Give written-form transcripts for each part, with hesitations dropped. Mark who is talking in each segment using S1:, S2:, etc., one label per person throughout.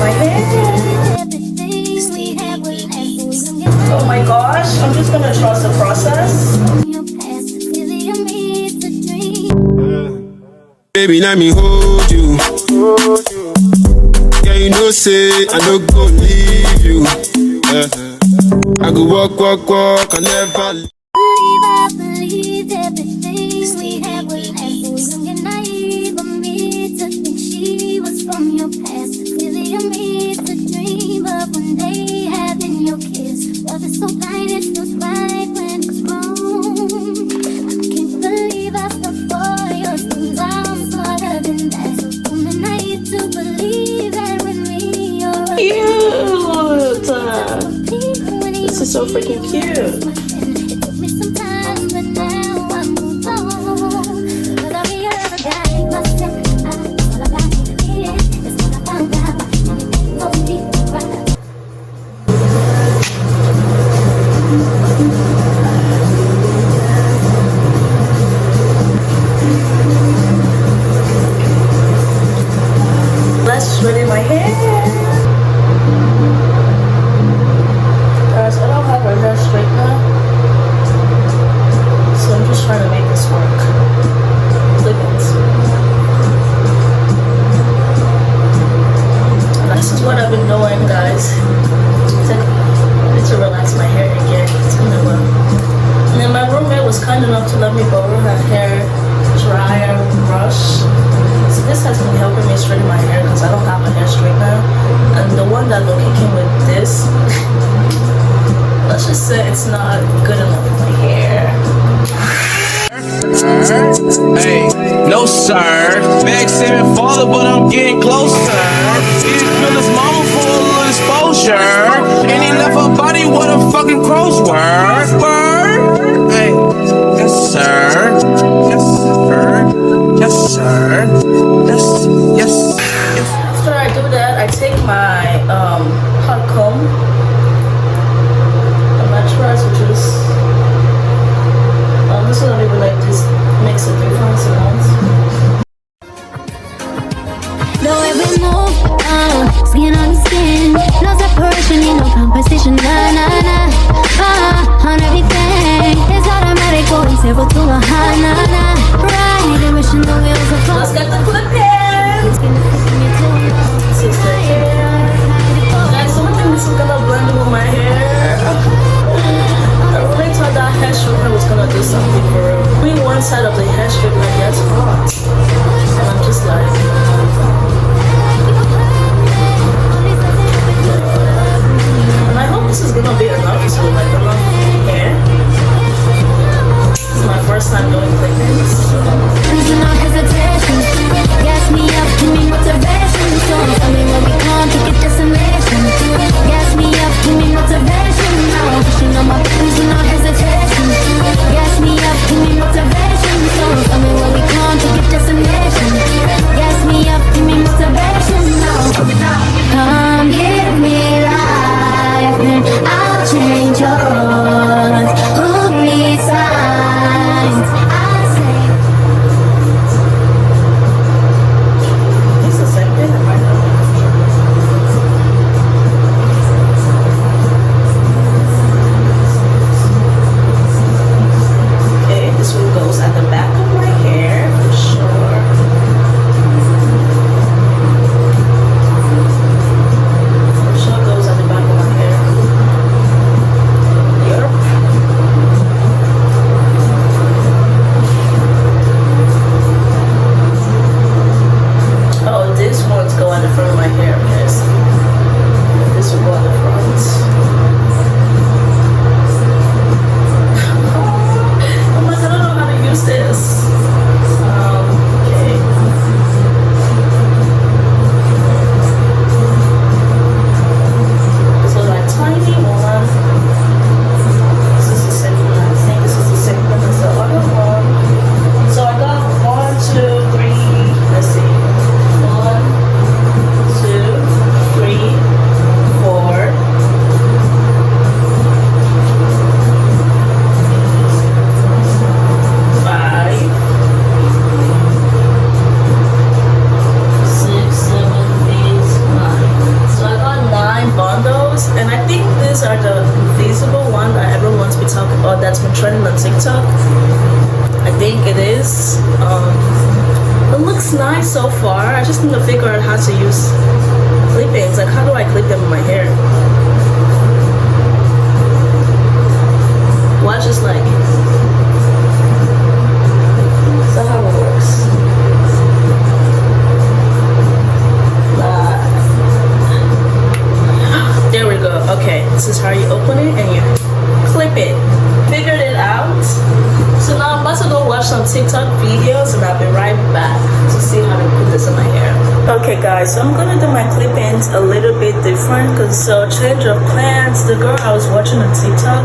S1: my hair. Oh my gosh, I'm just gonna trust the process.
S2: Baby, let me hold you. Yeah, you know, say I don't go leave you. I go walk, walk, walk, I never leave.
S3: I believed everything we had was young and naive of me to think she was from your past. Silly of me to dream of one day having your kiss. Love is so blind, it feels right when it's wrong. I can't believe I fell for your schemes. I'm smarter than that. So woman, I need to believe that with me you're
S1: Cute. This is so freaking cute. Let's ready my hair. Guys, I don't have a hair straightener, so I'm just trying to make this work. Clip-ins. And this is what I've been doing, guys. I need to relax my hair again. It's been a while. And then my roommate was kind enough to let me borrow her hair dryer brush. So this has been helping me straighten my hair because I don't have a hair straightener. And the one that Loki came with this, let's just say it's not good enough for my hair.
S4: Hey, no sir. Bag 7 falling, but I'm getting closer. These pills mama for a little exposure. And he left her body with a fucking crow's word. Hey, yes sir. Yes sir. Yes sir. Yes.
S1: After I do that, I take my hot comb and I try to just this one even like this makes a difference sounds.
S3: The way we move, skin on skin, no separation, need no competition, nah, nah, nah. On everything, it's automatic, going zero to a high, nah, nah. Right, the wishing the wheels are falling.
S1: Let's get the clip-ins. Guys, so I think this is gonna blend with my hair. I really thought that hair straightener was gonna do something for real. Only one side of the hair straightener gets hot, and I'm just like. And I hope this is gonna be enough to like enough hair. This is my first time doing clip-ins.
S3: There's no hesitation. Gas me up, give me motivation. So tell me where we come to get destination. Gas me up, give me motivation. Now pushing on my buttons with no hesitation. Gas me up, give me motivation. So tell me where we come to get destination. Gas me up, give me motivation. Now come give me life and I'll change yours. Who needs signs?
S1: It's the same thing. I might not. Okay, this one goes at the back of my hair for sure. For sure goes at the back of my hair. these are the invisible one that everyone wants to be talking about that's been trending on TikTok. I think it is. It looks nice so far. I just need to figure out how to use clippings. Like, how do I clip them in my hair? Watch just like. So how it works. There we go. Okay, this is how you open it and you clip it. Figured it out. So now I'm about to go watch some TikTok videos and I'll be right back to see how to put this in my hair. Okay guys, so I'm gonna do my clip-ins a little bit different because change of plans. The girl I was watching on TikTok,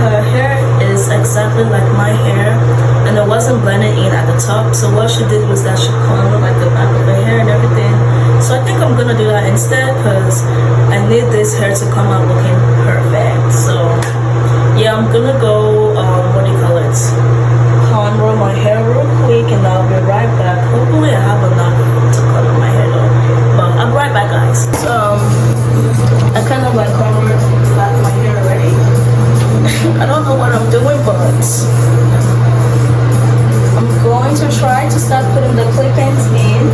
S1: her hair is exactly like my hair and it wasn't blended in at the top. So what she did was that she combed like the back of her hair and everything. So I think I'm gonna do that instead because I need this hair to come out looking perfect. So yeah, I'm gonna go, what do you call it? Conroll my hair real quick and I'll be right back. Hopefully I have enough to color my hair though. But I'll be right back guys. So I kind of like covered back my hair already. I don't know what I'm doing, but I'm going to try to start putting the clip-ins in.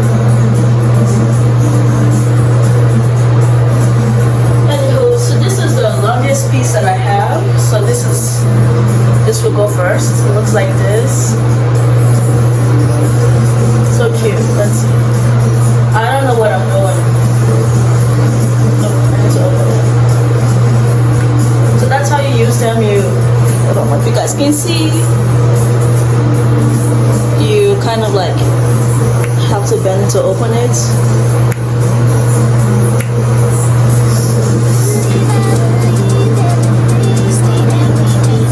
S1: Anywho, so this is the longest piece that I have. So this will go first. It looks like this. So cute. Let's see. I don't know what I'm doing. Oh, I need to open it. So that's how you use them. I don't know if you guys can see. You kind of like have to bend to open it.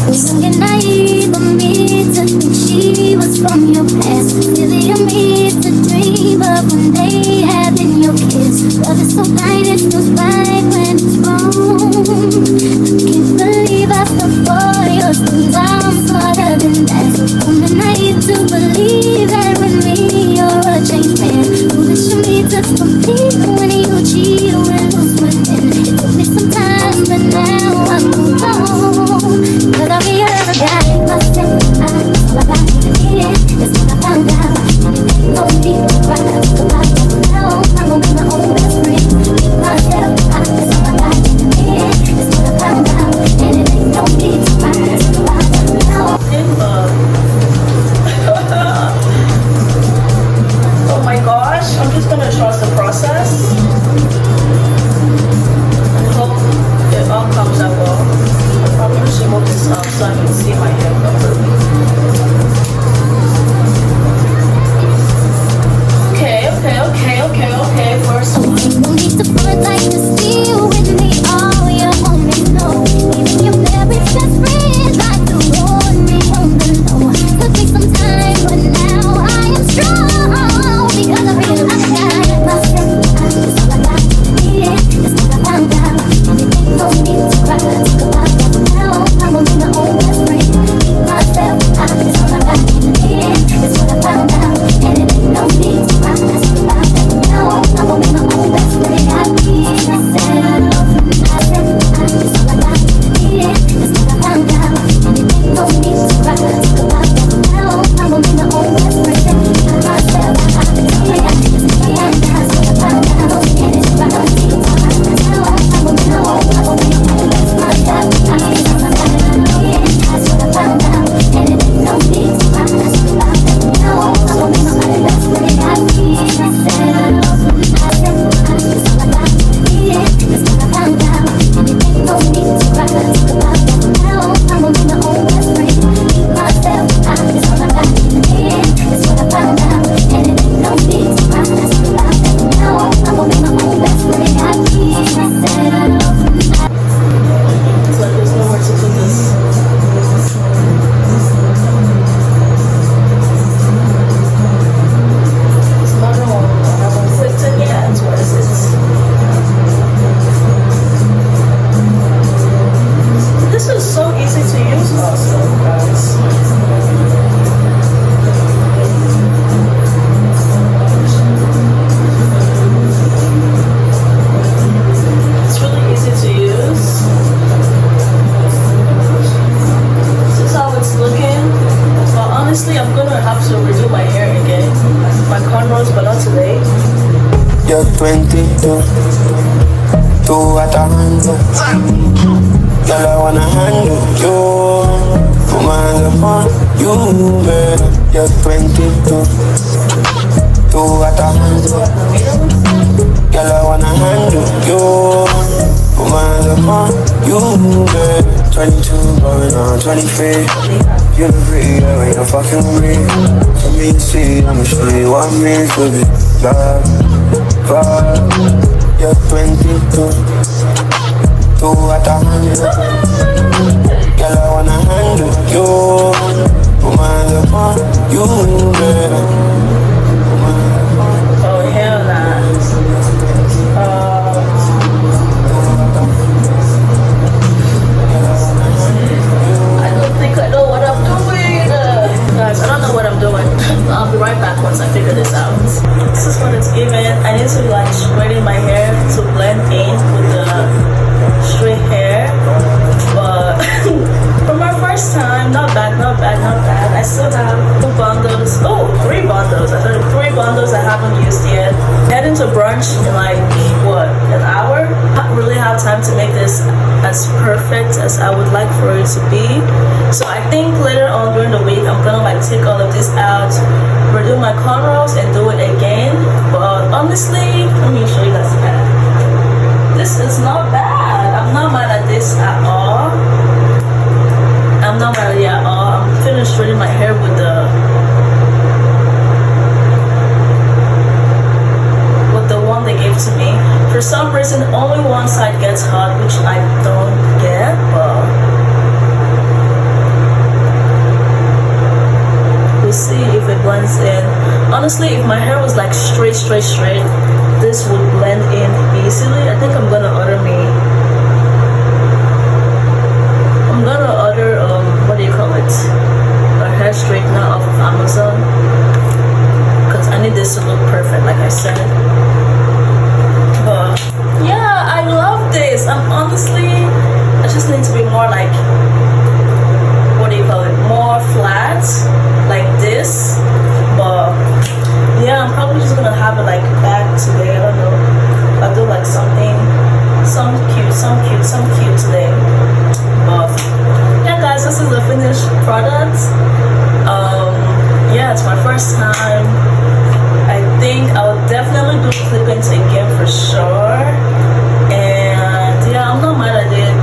S3: Wasn't naive of me to think she was from your past. Silly of me to dream of one day having your kiss. Love is so blind, it feels right when it's wrong. Can't believe I fell for your things. I'm smarter than that. So I'm naive to believe that with me you're a changed man. Foolish of me to
S2: 22. Two at a handle. Girl, I wanna handle you. Put my hands upon you, babe. You're 22. Two at a handle. Girl, I wanna handle you. Put my hands upon you, babe. 22 going on 23. You look pretty, yeah, when you're fucking with me. Let me see, I'ma show you what it means to be love. You're 22. Two at a handle. Girl, I wanna handle you. Put my hands upon you, baby.
S1: Oh, hell nah. I don't think I know what I'm doing. Guys, I don't know what I'm doing. I'll be right back once I figure this out. This is what it's given. I need to like straighten my hair to blend in with the straight hair. But for my first time, not bad, not bad, not bad. I still have 2 bundles. Oh, 3 bundles. I thought 3 bundles I haven't used yet. Heading to brunch in like, what, an hour? I don't really have time to make this as perfect as I would like for it to be. So I think later on during the week, I'm gonna like take all of this out, redo my cornrows and do it again. But honestly, let me show you guys that. This is not bad. I'm not mad at this at all. I'm not mad at it at all. I'm finished straightening my hair with the one they gave to me. For some reason, only one side gets hot, which I don't get. But we'll see if it blends in. Honestly, if my hair was like straight, this would blend in easily. I think I'm gonna order what do you call it, a hair straightener off of Amazon, because I need this to look perfect like I said. But yeah, I love this. I just need to be more like, what do you call it, more flat like this. But yeah, I'm probably just gonna have it like back today. I don't know, I'll do like something, some cute today. But yeah guys, this is the finished product. Yeah, it's my first time. I think I'll definitely do clip-ins again for sure. And yeah, I'm not mad at it.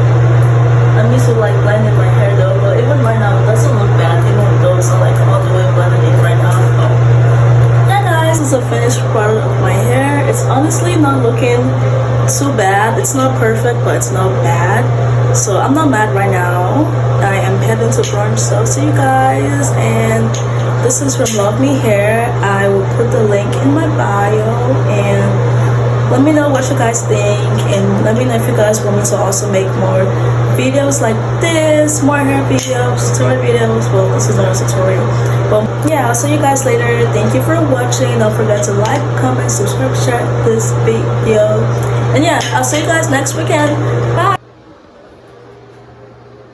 S1: I'm used to like blending my hair though, but even right now it doesn't look bad, even though it's not like all the way blended in right now. So yeah guys, this is a finished product of my hair. It's honestly not looking too bad. It's not perfect, but it's not bad. So I'm not mad right now. I am heading to brunch, so I'll see you guys. And this is from Luvme Hair. I will put the link in my bio, and let me know what you guys think, and let me know if you guys want me to also make more videos like this, more hair videos, tutorial videos. Well, this is not a tutorial, but yeah, I'll see you guys later. Thank you for watching. Don't forget to like, comment, subscribe, share this video, and yeah, I'll see you guys next weekend. Bye.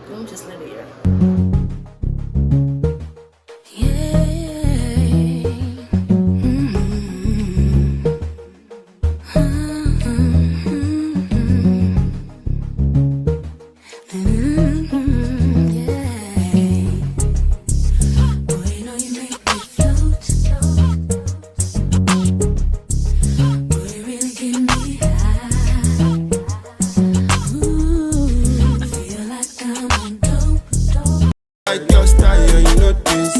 S1: Let me just leave it here.
S2: Like your style, you know this.